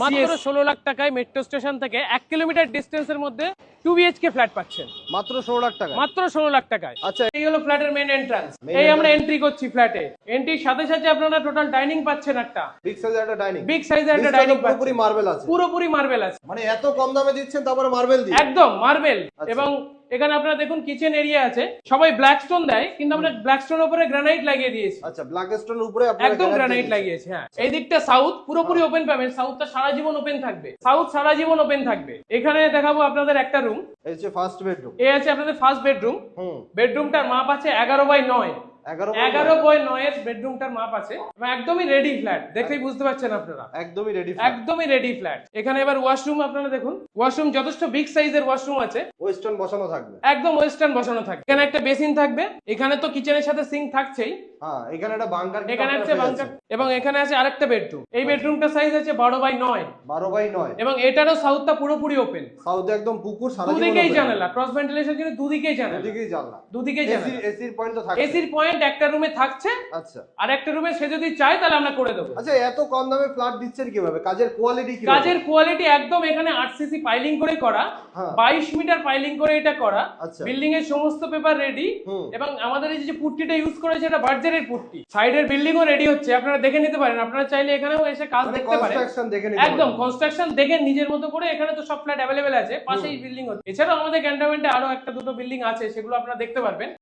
মাত্র 16 লাখ টাকায় metro station থেকে 1 কিলোমিটার ডিস্টেন্সের মধ্যে 2 বিএইচকে ফ্ল্যাট পাচ্ছেন মাত্র 16 লাখ টাকা। মাত্র 16 লাখ টাকায়। আচ্ছা, এই হলো ফ্ল্যাটের মেইন এন্ট্রান্স। Main এই আমরা entrance। এন্ট্রি করছি ফ্ল্যাটে। এন্ট্রির সাথে সাথে আপনারা টোটাল ডাইনিং পাচ্ছেন একটা বিগ সাইজের একটা ডাইনিং। বিগ সাইজের একটা ডাইনিং পাচ্ছেন, পুরোপুরি মার্বেল আছে। পুরোপুরি মার্বেল আছে, মানে এত কম দামে দিচ্ছেন তারপরে মার্বেল দিয়ে? একদম মার্বেল। আচ্ছা। এবং এখানে আপনারা দেখুন কিচেন এরিয়া আছে, সবাই ব্ল্যাক স্টোন দেয় কিন্তু আমরা ব্ল্যাক স্টোন উপরে গ্রানাইট লাগিয়ে দিয়েছি। আচ্ছা, ব্ল্যাক স্টোনের উপরে আপনারা একদম গ্রানাইট দিয়েছেন। লাগিয়েছি। হ্যাঁ, এই দিকটা সাউথ পুরোপুরি ওপেন পাবেন, সাউথটা সারা জীবন ওপেন থাকবে, সাউথ সারা জীবন ওপেন থাকবে। এখানে দেখাবো আপনাদের একটা রুম, এই হচ্ছে ফার্স্ট বেডরুম। এই আছে আপনাদের ফার্স্ট বেডরুম। বেডরুমটার মাপ আছে 11/9। 11/9 এর বেডরুমটার মাপ আছে এবং একদমই রেডি ফ্ল্যাট, দেখলেই বুঝতে পারছেন আপনারা, একদমই রেডি। একদমই রেডি ফ্ল্যাট। এখানে এবার ওয়াশরুম আপনারা দেখুন, ওয়াশরুম যথেষ্ট বিগ সাইজের ওয়াশরুম আছে, ওয়েস্টার্ন বসানো থাকবে। একদম ওয়েস্টার্ন বসানো থাকবে। এখানে একটা বেসিন থাকবে, এখানে তো কিচেনের সাথে সিঙ্ক থাকছেই, হ্যাঁ, এখানে একটা বাঙ্কার, এখানে আছে বাঙ্কার এবং এখানে আছে আরেকটা বেডরুম। এই বেডরুমটার সাইজ আছে 12/9 12/9 এবং এটারও সাউথটা পুরোপুরি ওপেন, সাউথে একদম পুকুর, সারা জীবন দুদিকেই open। জানালা, ক্রস ভেন্টিলেশনের জন্য দুদিকেই জানালা, দুদিকেই জানলা, দুদিকেই জানালা। এসির পয়েন্ট তো থাকবে। এসির পয়েন্ট একটা রুমে থাকছে, আচ্ছা আর একটা রুমে সে যদি চায় তাহলে আমরা করে দেবো। আচ্ছা, এত কম দামে ফ্ল্যাট দিচ্ছেন কিভাবে? কাজের কোয়ালিটি কি? কাজের কোয়ালিটি একদম এখানে 8cc পাইলিং করে করা, হ্যাঁ। 22 মিটার পাইলিং করে এটা করা। আচ্ছা। বিল্ডিং এর সমস্ত পেপার রেডি এবং আমাদের এই যে পুট্টিটা ইউজ করেছে এটা বার্জারের পুট্টি। সাইডের বিল্ডিং ও রেডি হচ্ছে, আপনারা দেখে নিতে পারেন, আপনারা চাইলে এখানেও এসে কাজ দেখতে পারেন, কনস্ট্রাকশন দেখে নিতে একদম পারেন। কনস্ট্রাকশন দেখে নিজের মতো করে। এখানে তো সব ফ্ল্যাট অ্যাভেলেবেল আছে, পাশেই বিল্ডিং হচ্ছে। এছাড়াও আমাদের ক্যান্টনমেন্টে আরো একটা দুটো বিল্ডিং আছে, সেগুলো আপনারা দেখতে পারবেন।